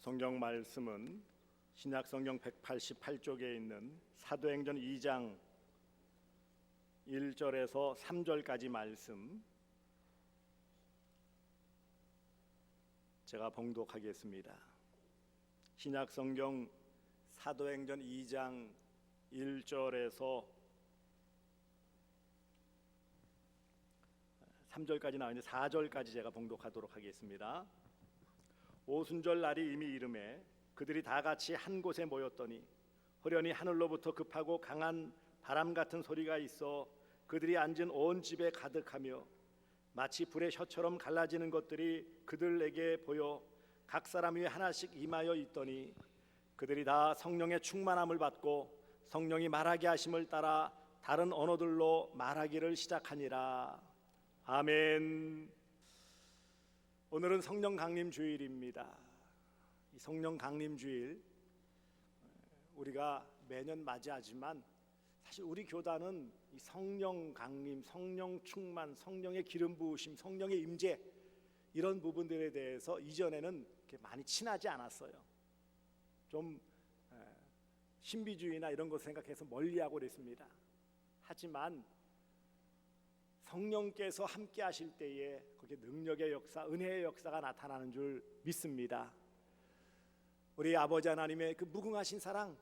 성경 말씀은 신약 성경 188쪽에 있는 사도행전 2장 1절에서 3절까지 말씀 제가 봉독하겠습니다. 신약 성경 사도행전 2장 1절에서 3절까지 나오는데 4절까지 제가 봉독하도록 하겠습니다. 오순절 날이 이미 이르매 그들이 다 같이 한 곳에 모였더니 호련히 하늘로부터 급하고 강한 바람 같은 소리가 있어 그들이 앉은 온 집에 가득하며 마치 불의 혀처럼 갈라지는 것들이 그들에게 보여 각 사람 위에 하나씩 임하여 있더니 그들이 다 성령의 충만함을 받고 성령이 말하게 하심을 따라 다른 언어들로 말하기를 시작하니라. 아멘. 오늘은 성령 강림 주일입니다. 이 성령 강림 주일 우리가 매년 맞이하지만 사실 우리 교단은 이 성령 강림, 성령 충만, 성령의 기름 부으심, 성령의 임재 이런 부분들에 대해서 이전에는 이렇게 많이 친하지 않았어요. 좀 신비주의나 이런 것 생각해서 멀리하고 그랬습니다. 하지만 성령께서 함께 하실 때에 거기에 능력의 역사, 은혜의 역사가 나타나는 줄 믿습니다. 우리 아버지 하나님의 그 무궁하신 사랑,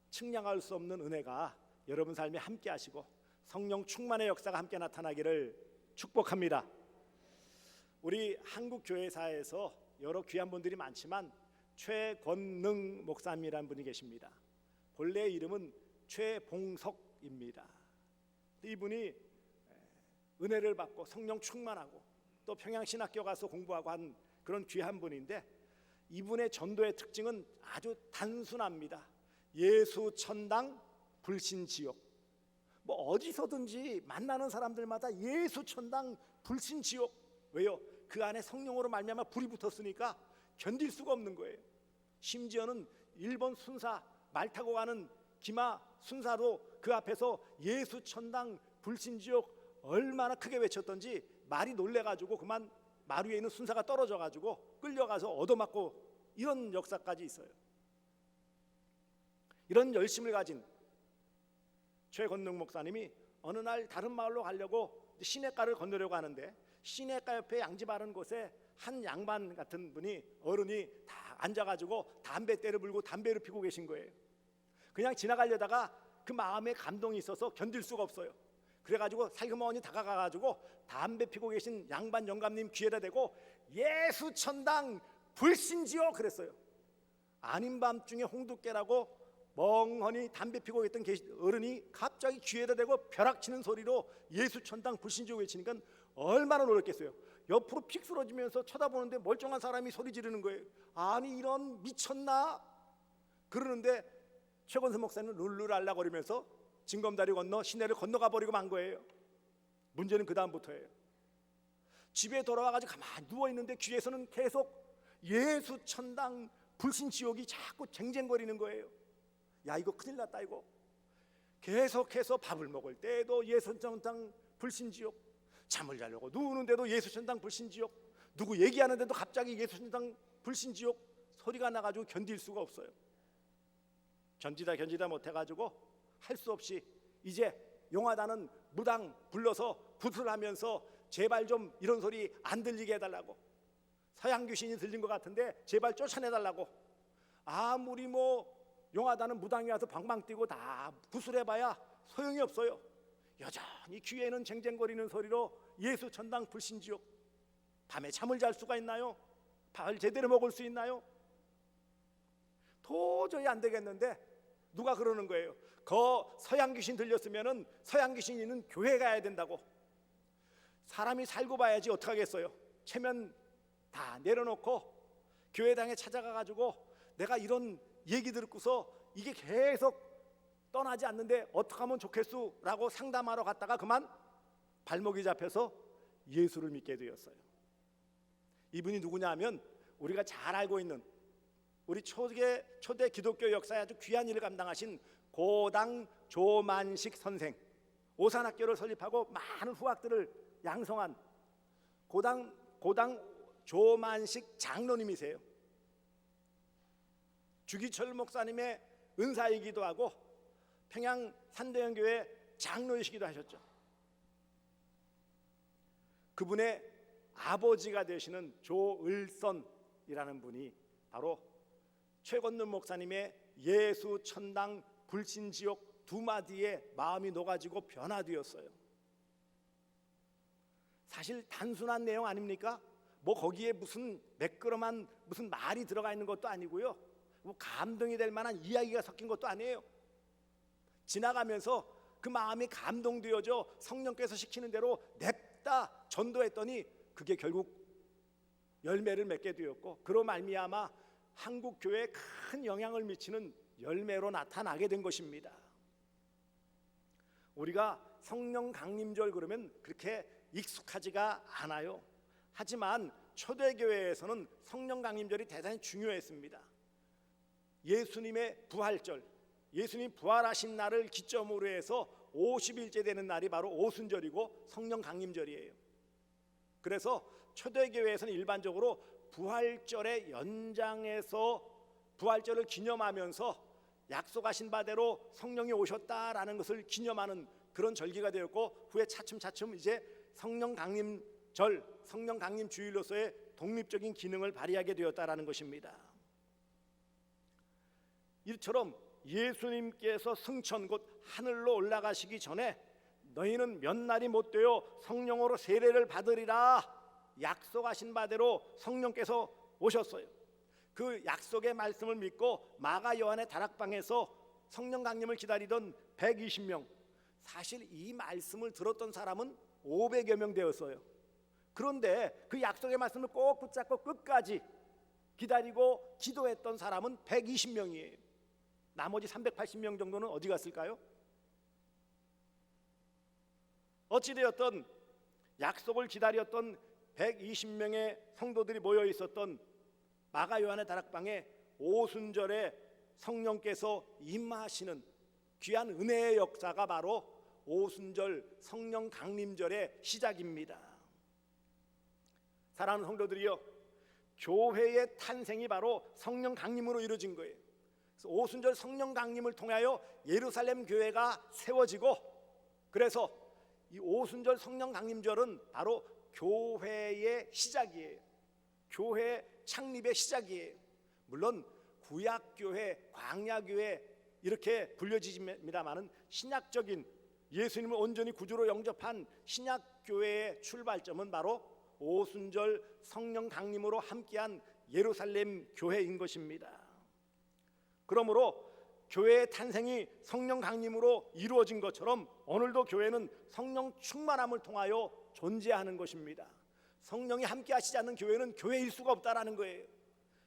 측량할 수 없는 은혜가 여러분 삶에 함께 하시고 성령 충만의 역사가 함께 나타나기를 축복합니다. 우리 한국 교회사에서 여러 귀한 분들이 많지만 최권능 목사님이라는 분이 계십니다. 본래 이름은 최봉석입니다. 이분이 은혜를 받고 성령 충만하고 또 평양신학교 가서 공부하고 한 그런 귀한 분인데 이분의 전도의 특징은 아주 단순합니다. 예수 천당 불신 지옥. 뭐 어디서든지 만나는 사람들마다 예수 천당 불신 지옥. 왜요? 그 안에 성령으로 말미암아 불이 붙었으니까 견딜 수가 없는 거예요. 심지어는 일본 순사 말 타고 가는 기마 순사도 그 앞에서 예수 천당 불신 지옥 얼마나 크게 외쳤던지 말이 놀래가지고 그만 말 위에 있는 순사가 떨어져가지고 끌려가서 얻어맞고 이런 역사까지 있어요. 이런 열심을 가진 최건능 목사님이 어느 날 다른 마을로 가려고 시냇가를 건너려고 하는데 시냇가 옆에 양지 바른 곳에 한 양반 같은 분이 어른이 다 앉아가지고 담배대를 불고 담배를 피고 계신 거예요. 그냥 지나가려다가 그 마음에 감동이 있어서 견딜 수가 없어요. 그래가지고 살그머니 다가가가지고 담배 피고 계신 양반 영감님 귀에다 대고 예수 천당 불신지요 그랬어요. 아닌 밤중에 홍두깨라고 멍하니 담배 피고 있던 어른이 갑자기 귀에다 대고 벼락치는 소리로 예수 천당 불신지요 외치니까 얼마나 놀랐겠어요. 옆으로 픽 쓰러지면서 쳐다보는데 멀쩡한 사람이 소리 지르는 거예요. 아니 이런 미쳤나? 그러는데 최건선 목사님은 룰루랄라거리면서 징검다리 건너 시내를 건너가 버리고 만 거예요. 문제는 그 다음부터예요. 집에 돌아와가지고 가만히 누워있는데 귀에서는 계속 예수 천당 불신 지옥이 자꾸 쟁쟁거리는 거예요. 야 이거 큰일 났다 이거. 계속해서 밥을 먹을 때도 예수 천당 불신 지옥, 잠을 자려고 누우는데도 예수 천당 불신 지옥, 누구 얘기하는데도 갑자기 예수 천당 불신 지옥 소리가 나가지고 견딜 수가 없어요. 견디다 못해가지고 할 수 없이 이제 용화단은 무당 불러서 붓을 하면서 제발 좀 이런 소리 안 들리게 해달라고, 서양 귀신이 들린 것 같은데 제발 쫓아내달라고. 아무리 뭐 용화단은 무당이 와서 방방 뛰고 다 붓을 해봐야 소용이 없어요. 여전히 귀에는 쟁쟁거리는 소리로 예수 천당 불신지옥. 밤에 잠을 잘 수가 있나요? 밥을 제대로 먹을 수 있나요? 도저히 안 되겠는데 누가 그러는 거예요. 서양 귀신 들렸으면은 서양 귀신이 있는 교회 가야 된다고. 사람이 살고 봐야지 어떡하겠어요. 체면 다 내려놓고 교회당에 찾아가가지고 내가 이런 얘기 듣고서 이게 계속 떠나지 않는데 어떻게 하면 좋겠수라고 상담하러 갔다가 그만 발목이 잡혀서 예수를 믿게 되었어요. 이분이 누구냐 하면 우리가 잘 알고 있는 우리 초대 기독교 역사에 아주 귀한 일을 감당하신 고당 조만식 선생, 오산학교를 설립하고 많은 후학들을 양성한 고당 조만식 장로님이세요. 주기철 목사님의 은사이기도 하고 평양 산대형교회 장로이시기도 하셨죠. 그분의 아버지가 되시는 조을선이라는 분이 바로 최건능 목사님의 예수 천당 불신지옥 두 마디에 마음이 녹아지고 변화되었어요. 사실 단순한 내용 아닙니까? 뭐 거기에 무슨 매끄러만 무슨 말이 들어가 있는 것도 아니고요, 뭐 감동이 될 만한 이야기가 섞인 것도 아니에요. 지나가면서 그 마음이 감동되어져 성령께서 시키는 대로 냅다 전도했더니 그게 결국 열매를 맺게 되었고, 그로 말미암아 한국 교회에 큰 영향을 미치는 열매로 나타나게 된 것입니다. 우리가 성령 강림절 그러면 그렇게 익숙하지가 않아요. 하지만 초대교회에서는 성령 강림절이 대단히 중요했습니다. 예수님의 부활절, 예수님 부활하신 날을 기점으로 해서 50일째 되는 날이 바로 오순절이고 성령 강림절이에요. 그래서 초대교회에서는 일반적으로 부활절의 연장해서 부활절을 기념하면서 약속하신 바대로 성령이 오셨다라는 것을 기념하는 그런 절기가 되었고, 후에 차츰차츰 이제 성령 강림절, 성령 강림 주일로서의 독립적인 기능을 발휘하게 되었다라는 것입니다. 이처럼 예수님께서 승천 곧 하늘로 올라가시기 전에 너희는 몇 날이 못 되어 성령으로 세례를 받으리라 약속하신 바대로 성령께서 오셨어요. 그 약속의 말씀을 믿고 마가 요한의 다락방에서 성령 강림을 기다리던 120명, 사실 이 말씀을 들었던 사람은 500여 명 되었어요. 그런데 그 약속의 말씀을 꼭 붙잡고 끝까지 기다리고 기도했던 사람은 120명이에요. 나머지 380명 정도는 어디 갔을까요? 어찌되었던 약속을 기다렸던 120명의 성도들이 모여 있었던 마가 요한의 다락방에 오순절에 성령께서 임하시는 귀한 은혜의 역사가 바로 오순절 성령 강림절의 시작입니다. 사랑하는 성도들이여, 교회의 탄생이 바로 성령 강림으로 이루어진 거예요. 그래서 오순절 성령 강림을 통하여 예루살렘 교회가 세워지고, 그래서 이 오순절 성령 강림절은 바로 교회의 시작이에요. 교회 창립의 시작이에요. 물론 구약교회, 광야교회 이렇게 불려지집니다만은 신약적인 예수님을 온전히 구주로 영접한 신약교회의 출발점은 바로 오순절 성령 강림으로 함께한 예루살렘 교회인 것입니다. 그러므로 교회의 탄생이 성령 강림으로 이루어진 것처럼 오늘도 교회는 성령 충만함을 통하여 존재하는 것입니다. 성령이 함께 하시지 않는 교회는 교회일 수가 없다라는 거예요.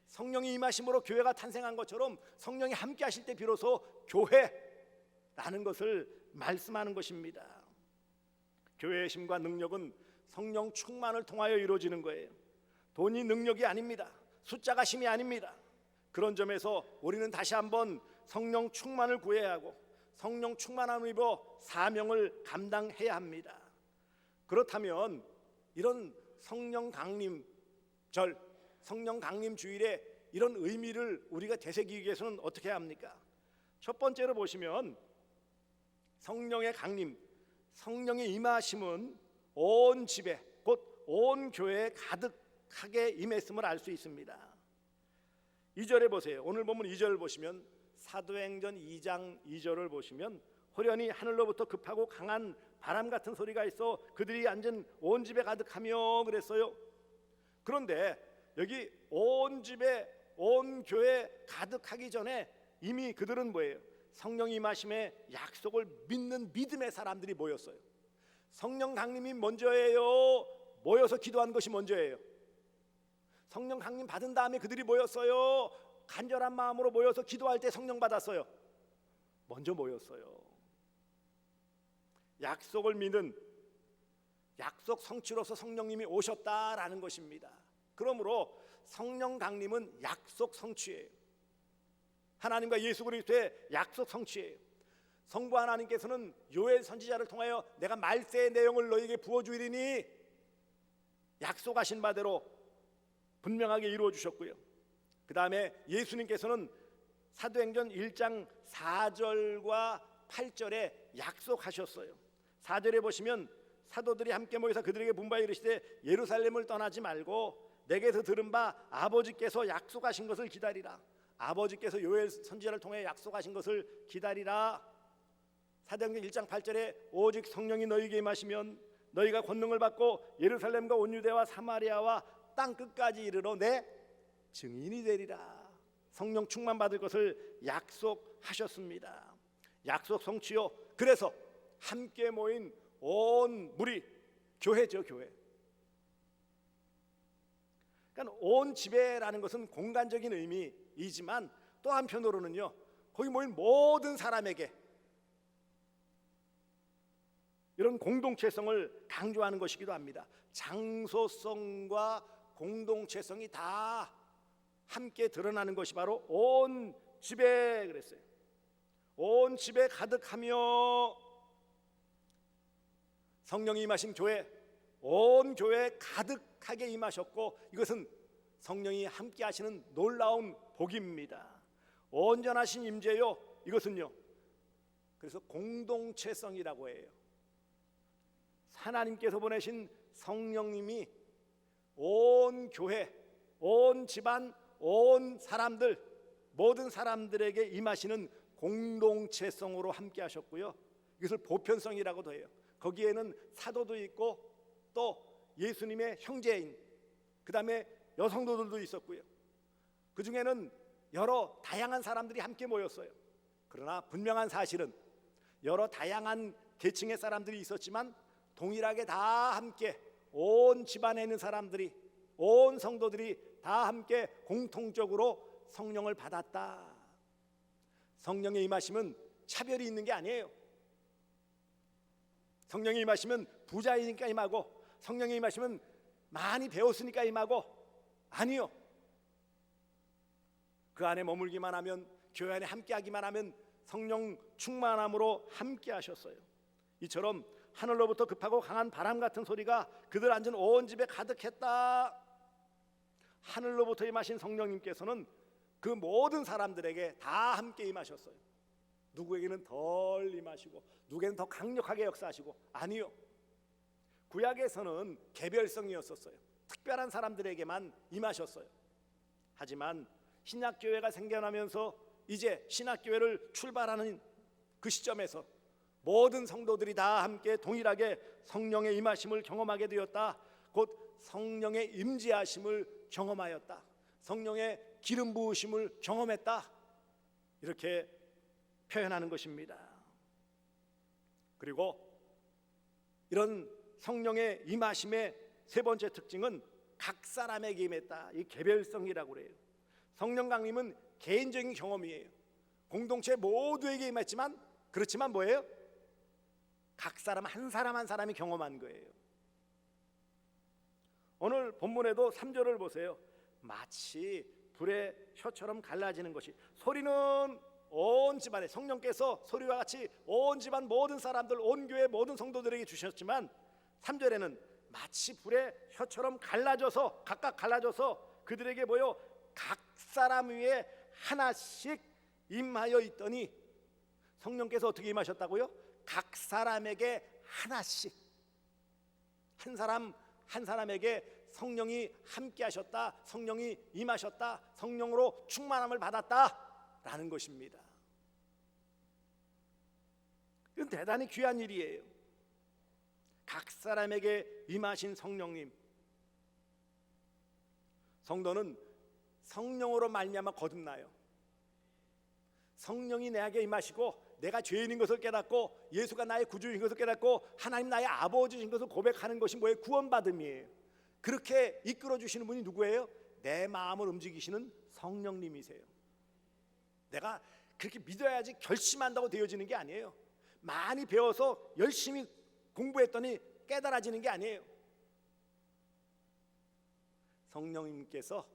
성령이 임하심으로 교회가 탄생한 것처럼 성령이 함께 하실 때 비로소 교회라는 것을 말씀하는 것입니다. 교회의 힘과 능력은 성령 충만을 통하여 이루어지는 거예요. 돈이 능력이 아닙니다. 숫자가 힘이 아닙니다. 그런 점에서 우리는 다시 한번 성령 충만을 구해야 하고 성령 충만함을 입어 사명을 감당해야 합니다. 그렇다면 이런 성령 강림절, 성령 강림 주일에 이런 의미를 우리가 되새기기 위해서는 어떻게 해야 합니까? 첫 번째로 보시면 성령의 강림, 성령의 임하심은 온 집에 곧 온 교회에 가득하게 임했음을 알 수 있습니다. 2절에 보세요. 오늘 본문 2절을 보시면 사도행전 2장 2절을 보시면 호련히 하늘로부터 급하고 강한 바람 같은 소리가 있어 그들이 앉은 온 집에 가득하며 그랬어요. 그런데 여기 온 집에 온 교회 가득하기 전에 이미 그들은 뭐예요? 성령 임하심의 약속을 믿는 믿음의 사람들이 모였어요. 성령 강림이 먼저예요? 모여서 기도한 것이 먼저예요? 성령 강림 받은 다음에 그들이 모였어요? 간절한 마음으로 모여서 기도할 때 성령 받았어요? 먼저 모였어요. 약속을 믿는 약속 성취로서 성령님이 오셨다라는 것입니다. 그러므로 성령 강림은 약속 성취예요. 하나님과 예수 그리스도의 약속 성취예요. 성부 하나님께서는 요엘 선지자를 통하여 내가 말세의 내용을 너희에게 부어주리니 약속하신 바대로 분명하게 이루어 주셨고요. 그 다음에 예수님께서는 사도행전 1장 4절과 8절에 약속하셨어요. 4절에 보시면 사도들이 함께 모여서 그들에게 분부하여 이르시되 예루살렘을 떠나지 말고 내게서 들은 바 아버지께서 약속하신 것을 기다리라. 아버지께서 요엘 선지자를 통해 약속하신 것을 기다리라. 사도행전 1장 8절에 오직 성령이 너희에게 임하시면 너희가 권능을 받고 예루살렘과 온 유대와 사마리아와 땅 끝까지 이르러 내 증인이 되리라. 성령 충만 받을 것을 약속하셨습니다. 약속 성취요. 그래서 함께 모인 온 무리, 교회죠, 교회. 그러니까 온 지배라는 것은 공간적인 의미이지만 또 한편으로는요, 거기 모인 모든 사람에게 이런 공동체성을 강조하는 것이기도 합니다. 장소성과 공동체성이 다 함께 드러나는 것이 바로 온 집에 그랬어요. 온 집에 가득하며 성령이 임하신 교회, 온 교회에 가득하게 임하셨고 이것은 성령이 함께 하시는 놀라운 복입니다. 온전하신 임재요. 이것은요, 그래서 공동체성이라고 해요. 하나님께서 보내신 성령님이 온 교회, 온 집안, 온 사람들, 모든 사람들에게 임하시는 공동체성으로 함께 하셨고요. 이것을 보편성이라고도 해요. 거기에는 사도도 있고 또 예수님의 형제인, 그 다음에 여성도들도 있었고요. 그 중에는 여러 다양한 사람들이 함께 모였어요. 그러나 분명한 사실은 여러 다양한 계층의 사람들이 있었지만 동일하게 다 함께 온 집안에 있는 사람들이, 온 성도들이 다 함께 공통적으로 성령을 받았다. 성령의 임하심은 차별이 있는 게 아니에요. 성령이 임하시면 부자이니까 임하고, 성령이 임하시면 많이 배웠으니까 임하고, 아니요. 그 안에 머물기만 하면, 교회 안에 함께하기만 하면 성령 충만함으로 함께하셨어요. 이처럼 하늘로부터 급하고 강한 바람 같은 소리가 그들 앉은 온 집에 가득했다. 하늘로부터 임하신 성령님께서는 그 모든 사람들에게 다 함께 임하셨어요. 누구에게는 덜 임하시고 누구에게는 더 강력하게 역사하시고, 아니요. 구약에서는 개별성이었었어요. 특별한 사람들에게만 임하셨어요. 하지만 신약교회가 생겨나면서 이제 신약교회를 출발하는 그 시점에서 모든 성도들이 다 함께 동일하게 성령의 임하심을 경험하게 되었다. 곧 성령의 임재하심을 경험하였다. 성령의 기름 부으심을 경험했다. 이렇게 표현하는 것입니다. 그리고 이런 성령의 임하심의 세 번째 특징은 각 사람에게 임했다. 이 개별성이라고 그래요. 성령 강림은 개인적인 경험이에요. 공동체 모두에게 임했지만, 그렇지만 뭐예요? 각 사람 한 사람 한 사람이 경험한 거예요. 오늘 본문에도 3절을 보세요. 마치 불의 혀처럼 갈라지는 것이, 소리는 온 집안에, 성령께서 소리와 같이 온 집안 모든 사람들, 온 교회 모든 성도들에게 주셨지만 3절에는 마치 불의 혀처럼 갈라져서, 각각 갈라져서 그들에게 모여 각 사람 위에 하나씩 임하여 있더니, 성령께서 어떻게 임하셨다고요? 각 사람에게 하나씩, 한 사람 한 사람에게 성령이 함께 하셨다, 성령이 임하셨다, 성령으로 충만함을 받았다라는 것입니다. 이건 대단히 귀한 일이에요. 각 사람에게 임하신 성령님. 성도는 성령으로 말미암아 거듭나요. 성령이 내게 임하시고 내가 죄인인 것을 깨닫고 예수가 나의 구주인 것을 깨닫고 하나님 나의 아버지인 것을 고백하는 것이 뭐예요? 구원받음이에요. 그렇게 이끌어 주시는 분이 누구예요? 내 마음을 움직이시는 성령님이세요. 내가 그렇게 믿어야지 결심한다고 되어지는 게 아니에요. 많이 배워서 열심히 공부했더니 깨달아지는 게 아니에요. 성령님께서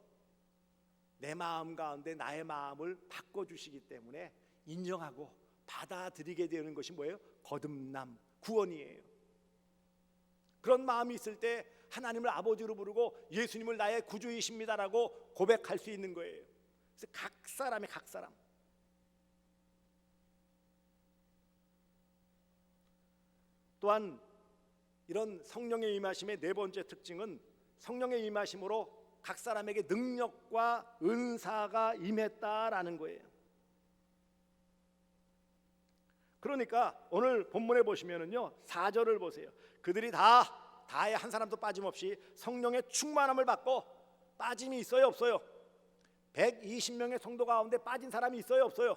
내 마음 가운데 나의 마음을 바꿔주시기 때문에 인정하고 받아들이게 되는 것이 뭐예요? 거듭남, 구원이에요. 그런 마음이 있을 때 하나님을 아버지로 부르고 예수님을 나의 구주이십니다라고 고백할 수 있는 거예요. 그래서 각 사람이 각 사람, 또한 이런 성령의 임하심의 네 번째 특징은 성령의 임하심으로 각 사람에게 능력과 은사가 임했다라는 거예요. 그러니까 오늘 본문에 보시면은요 4절을 보세요. 그들이 다의 한 사람도 빠짐없이 성령의 충만함을 받고 빠짐이 있어요 없어요? 120명의 성도 가운데 빠진 사람이 있어요 없어요?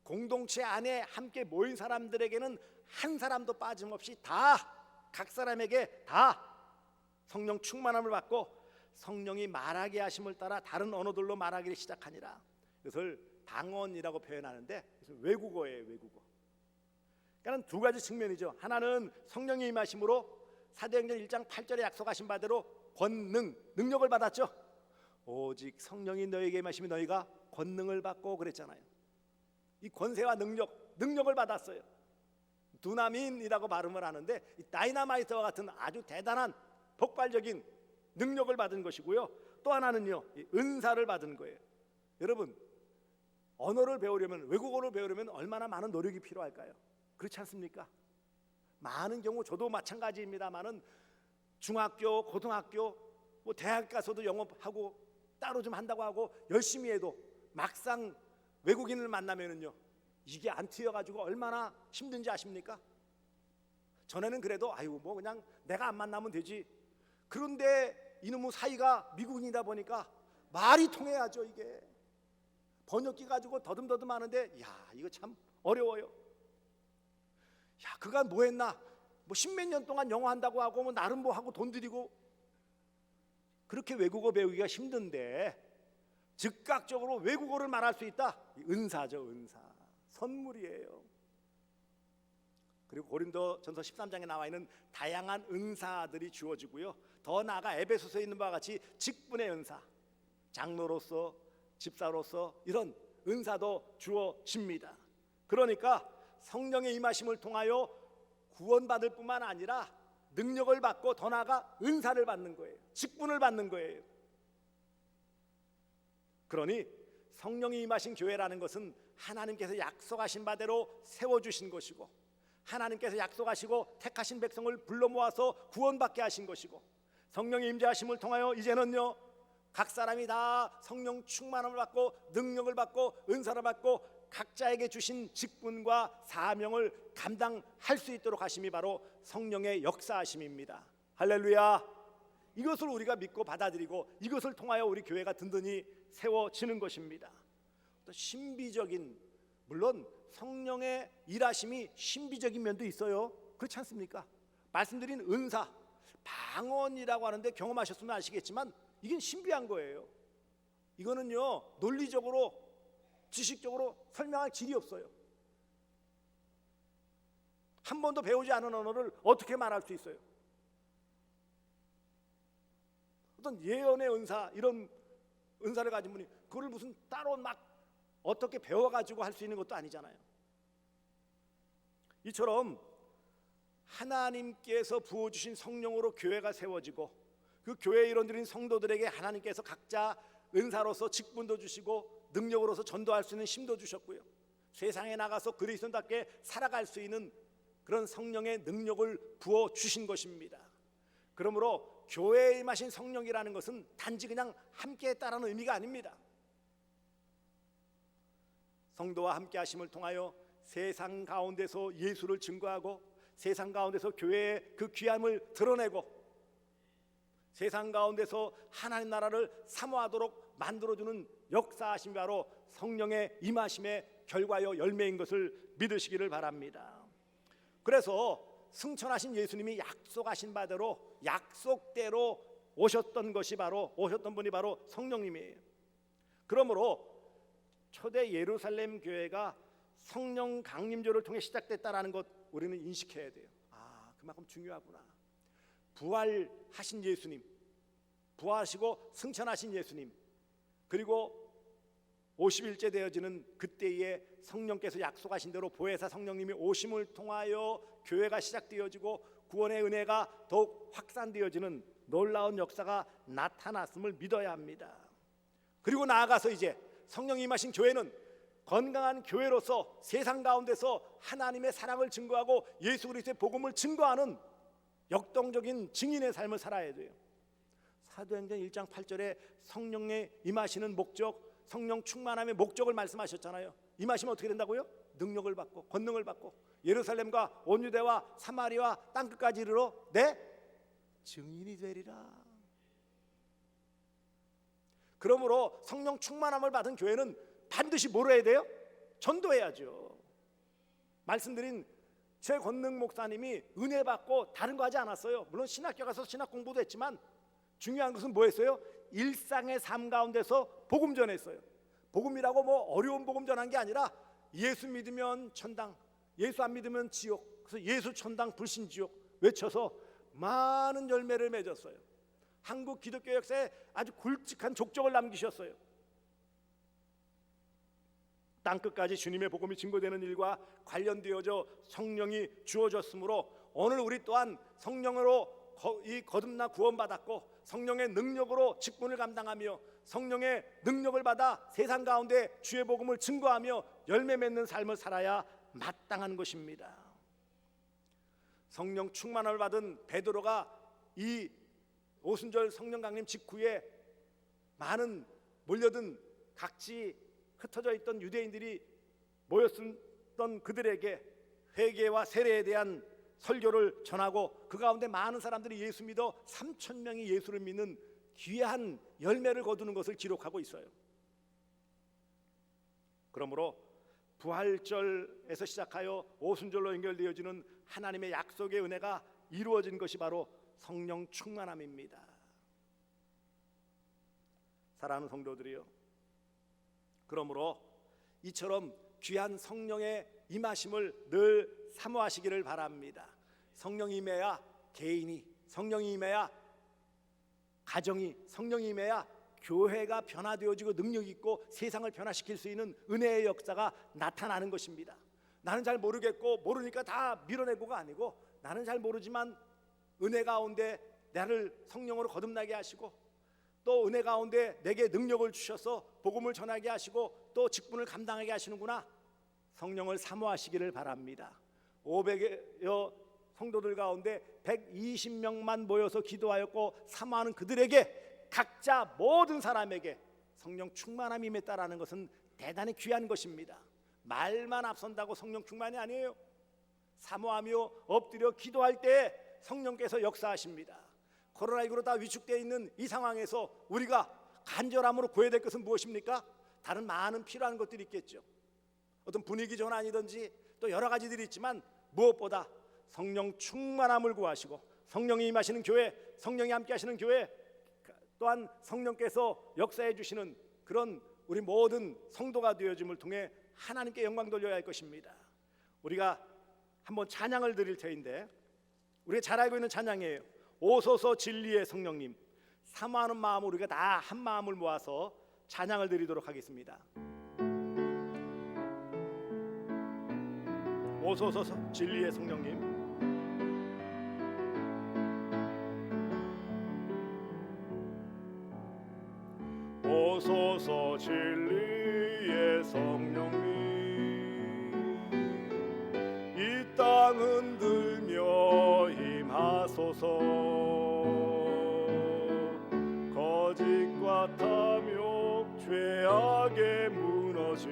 공동체 안에 함께 모인 사람들에게는 한 사람도 빠짐없이 각 사람에게 성령 충만함을 받고 성령이 말하게 하심을 따라 다른 언어들로 말하기를 시작하니라. 이것을 방언이라고 표현하는데 외국어예요, 외국어. 그러니까 두 가지 측면이죠. 하나는 성령의 임하심으로 사도행전 1장 8절에 약속하신 바대로 권능, 능력을 받았죠. 오직 성령이 너에게 임하시면 너희가 권능을 받고 그랬잖아요. 이 권세와 능력을 받았어요. 두나민이라고 발음을 하는데 이 다이나마이트와 같은 아주 대단한 폭발적인 능력을 받은 것이고요. 또 하나는요, 은사를 받은 거예요. 여러분, 언어를 배우려면, 외국어를 배우려면 얼마나 많은 노력이 필요할까요? 그렇지 않습니까? 많은 경우 저도 마찬가지입니다만은 중학교, 고등학교, 대학 가서도 영어하고 따로 좀 한다고 하고 열심히 해도 막상 외국인을 만나면은요 이게 안 트여가지고 얼마나 힘든지 아십니까? 전에는 그래도 그냥 내가 안 만나면 되지. 그런데 이놈의 사이가 미국인이다 보니까 말이 통해야죠. 이게 번역기 가지고 더듬더듬 하는데 이거 참 어려워요. 그가 뭐 했나? 십몇 년 동안 영어 한다고 하고 나름 하고 돈 들이고 그렇게 외국어 배우기가 힘든데 즉각적으로 외국어를 말할 수 있다. 은사죠, 은사. 선물이에요. 그리고 고린도전서 13장에 나와 있는 다양한 은사들이 주어지고요. 더 나아가 에베소서에 있는 바와 같이 직분의 은사, 장로로서, 집사로서 이런 은사도 주어집니다. 그러니까 성령의 임하심을 통하여 구원받을 뿐만 아니라 능력을 받고 더 나아가 은사를 받는 거예요. 직분을 받는 거예요. 그러니 성령이 임하신 교회라는 것은 하나님께서 약속하신 바대로 세워주신 것이고 하나님께서 약속하시고 택하신 백성을 불러 모아서 구원받게 하신 것이고 성령의 임재하심을 통하여 이제는요 각 사람이 다 성령 충만함을 받고 능력을 받고 은사를 받고 각자에게 주신 직분과 사명을 감당할 수 있도록 하심이 바로 성령의 역사하심입니다. 할렐루야. 이것을 우리가 믿고 받아들이고 이것을 통하여 우리 교회가 든든히 세워지는 것입니다. 또 신비적인, 물론 성령의 일하심이 신비적인 면도 있어요. 그렇지 않습니까? 말씀드린 은사, 방언이라고 하는데 경험하셨으면 아시겠지만 이건 신비한 거예요. 이거는요 논리적으로 지식적으로 설명할 길이 없어요. 한 번도 배우지 않은 언어를 어떻게 말할 수 있어요? 어떤 예언의 은사, 이런 은사를 가진 분이 그걸 무슨 따로 막 어떻게 배워가지고 할 수 있는 것도 아니잖아요. 이처럼 하나님께서 부어주신 성령으로 교회가 세워지고 그 교회에 일원들인 성도들에게 하나님께서 각자 은사로서 직분도 주시고 능력으로서 전도할 수 있는 힘도 주셨고요. 세상에 나가서 그리스도인답게 살아갈 수 있는 그런 성령의 능력을 부어주신 것입니다. 그러므로 교회에 임하신 성령이라는 것은 단지 그냥 함께 했다라는 의미가 아닙니다. 성도와 함께 하심을 통하여 세상 가운데서 예수를 증거하고 세상 가운데서 교회의 그 귀함을 드러내고 세상 가운데서 하나님 나라를 사모하도록 만들어주는 역사하심이 바로 성령의 임하심의 결과요 열매인 것을 믿으시기를 바랍니다. 그래서 승천하신 예수님이 약속하신 바대로 약속대로 오셨던 분이 바로 성령님이에요. 그러므로 초대 예루살렘 교회가 성령 강림조를 통해 시작됐다라는 것 우리는 인식해야 돼요. 그만큼 중요하구나. 부활하신 예수님, 부활하시고 승천하신 예수님, 그리고 50일째 되어지는 그때에 성령께서 약속하신 대로 보혜사 성령님이 오심을 통하여 교회가 시작되어지고 구원의 은혜가 더욱 확산되어지는 놀라운 역사가 나타났음을 믿어야 합니다. 그리고 나아가서 이제 성령이 임하신 교회는 건강한 교회로서 세상 가운데서 하나님의 사랑을 증거하고 예수 그리스도의 복음을 증거하는 역동적인 증인의 삶을 살아야 돼요. 사도행전 1장 8절에 성령의 임하시는 목적, 성령 충만함의 목적을 말씀하셨잖아요. 임하시면 어떻게 된다고요? 능력을 받고 권능을 받고 예루살렘과 온 유대와 사마리아 땅끝까지 이르러 내 증인이 되리라. 그러므로 성령 충만함을 받은 교회는 반드시 뭘 해야 돼요? 전도해야죠. 말씀드린 최권능 목사님이 은혜 받고 다른 거 하지 않았어요. 물론 신학교 가서 신학 공부도 했지만 중요한 것은 뭐였어요? 일상의 삶 가운데서 복음 전했어요. 복음이라고 뭐 어려운 복음 전한 게 아니라 예수 믿으면 천당, 예수 안 믿으면 지옥, 그래서 예수 천당 불신 지옥 외쳐서 많은 열매를 맺었어요. 한국 기독교 역사에 아주 굵직한 족적을 남기셨어요. 땅끝까지 주님의 복음이 증거되는 일과 관련되어져 성령이 주어졌으므로 오늘 우리 또한 성령으로 거듭나 구원받았고 성령의 능력으로 직분을 감당하며 성령의 능력을 받아 세상 가운데 주의 복음을 증거하며 열매 맺는 삶을 살아야 마땅한 것입니다. 성령 충만함을 받은 베드로가 이 오순절 성령 강림 직후에 많은 몰려든 각지 흩어져 있던 유대인들이 모였던 그들에게 회개와 세례에 대한 설교를 전하고 그 가운데 많은 사람들이 예수 믿어 3,000명이 예수를 믿는 귀한 열매를 거두는 것을 기록하고 있어요. 그러므로 부활절에서 시작하여 오순절로 연결되어지는 하나님의 약속의 은혜가 이루어진 것이 바로 성령 충만함입니다. 사랑하는 성도들이요, 그러므로 이처럼 귀한 성령의 임하심을 늘 사모하시기를 바랍니다. 성령이 임해야 개인이, 성령이 임해야 가정이, 성령이 임해야 교회가 변화되어지고 능력 있고 세상을 변화시킬 수 있는 은혜의 역사가 나타나는 것입니다. 나는 잘 모르겠고 모르니까 다 밀어내고가 아니고 나는 잘 모르지만 은혜 가운데 나를 성령으로 거듭나게 하시고 또 은혜 가운데 내게 능력을 주셔서 복음을 전하게 하시고 또 직분을 감당하게 하시는구나. 성령을 사모하시기를 바랍니다. 500여 성도들 가운데 120명만 모여서 기도하였고 사모하는 그들에게 각자 모든 사람에게 성령 충만함이 임했다라는 것은 대단히 귀한 것입니다. 말만 앞선다고 성령 충만이 아니에요. 사모하며 엎드려 기도할 때 성령께서 역사하십니다. 코로나19로 다 위축되어 있는 이 상황에서 우리가 간절함으로 구해야 될 것은 무엇입니까? 다른 많은 필요한 것들이 있겠죠. 어떤 분위기 전환이든지 또 여러 가지들이 있지만 무엇보다 성령 충만함을 구하시고 성령이 임하시는 교회, 성령이 함께 하시는 교회, 또한 성령께서 역사해 주시는 그런 우리 모든 성도가 되어짐을 통해 하나님께 영광 돌려야 할 것입니다. 우리가 한번 찬양을 드릴 터인데 우리가 잘 알고 있는 찬양이에요. 오소서 진리의 성령님. 사모하는 마음으로 우리가 다 한 마음을 모아서 찬양을 드리도록 하겠습니다. 오소서 진리의 성령님. 오소서 진리의 성령님, 이 땅 흔들며 임하소서. 거짓과 탐욕 죄악에 무너진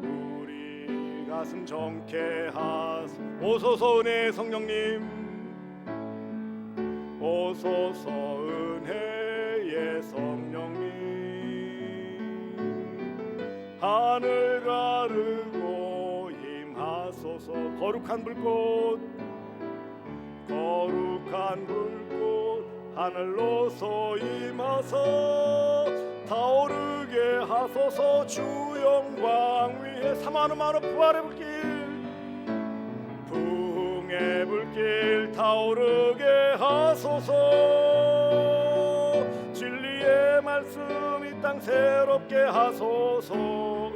우리 가슴 정케 하소. 오소서 은혜의 성령님, 오소서 은혜의 성령님, 하늘 가르고 임하소서. 거룩한 불꽃, 거룩한 불꽃 하늘로서 임하서 타오르게 하소서. 주 영광 위에 사모하는 마음으로 부활의 불길, 부흥의 불길 타오르게 하소서. 진리의 말씀 이 땅 새롭게 하소서.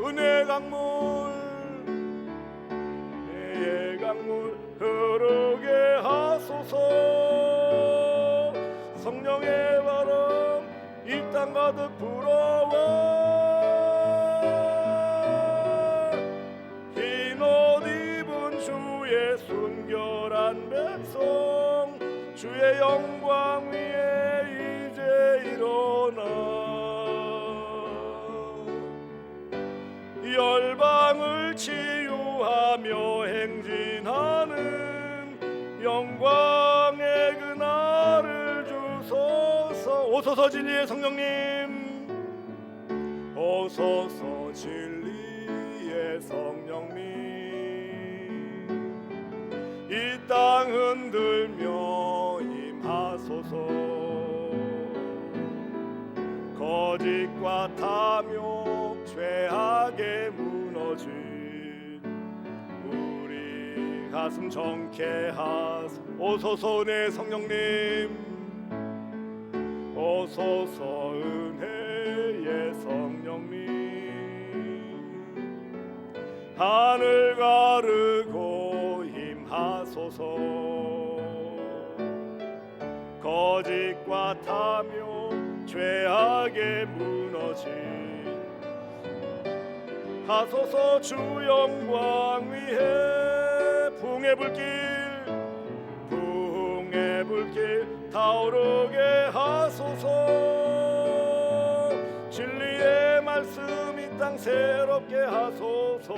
은혜의 강물, 은혜의 강물 흐르게 하소서. 성령의 바람 이 땅 가득 불어와 주의 영광 위에 이제 일어나 열방을 치유하며 행진하는 영광의 그날을 주소서. 오소서 진리의 성령님, 오소서 진리의 성령님, 이 땅 흔들며 임하소서. 거짓과 탐욕 죄악에 무너진 우리 가슴 정케하소서. 오소서 은혜의 성령님, 오소서 은혜의 성령님, 하늘 가르고 임하소서. 거짓과 탐욕 죄악에 무너진 하소서. 주 영광 위에 풍의 불길 타오르게 하소서. 진리의 말씀 이 땅 새롭게 하소서.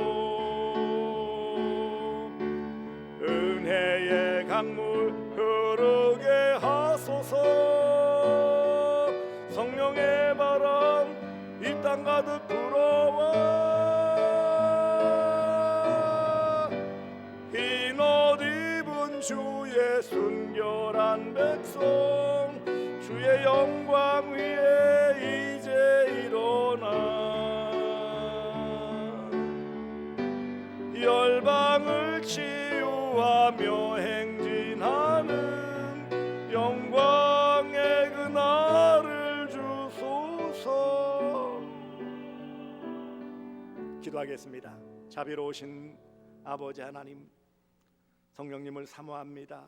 은혜의 강물 흐르게 하소서. 성령의 바람 이 땅 가득 불어와 흰 옷 입은 주의 순결한 백성, 주의 영광 위에 이제 일어나 열방을 치유하며 행진하는 영광의 그날을 주소서. 기도하겠습니다. 자비로우신 아버지 하나님, 성령님을 사모합니다.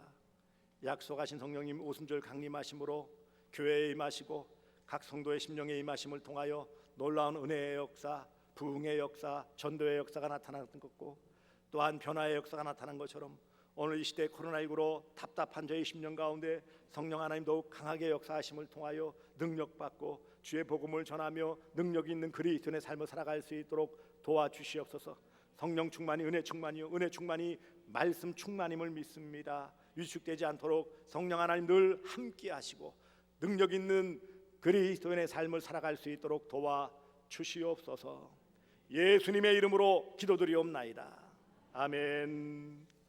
약속하신 성령님 오순절 강림하심으로 교회에 임하시고 각 성도의 심령에 임하심을 통하여 놀라운 은혜의 역사, 부흥의 역사, 전도의 역사가 나타난 것고 또한 변화의 역사가 나타난 것처럼 오늘 이 시대 코로나19로 답답한 저희 심령 가운데 성령 하나님 더욱 강하게 역사하심을 통하여 능력받고 주의 복음을 전하며 능력 있는 그리스도인의 삶을 살아갈 수 있도록 도와주시옵소서. 성령 충만이 은혜 충만이요 은혜 충만이 말씀 충만임을 믿습니다. 위축되지 않도록 성령 하나님 늘 함께 하시고 능력 있는 그리스도인의 삶을 살아갈 수 있도록 도와주시옵소서. 예수님의 이름으로 기도드리옵나이다. 아멘.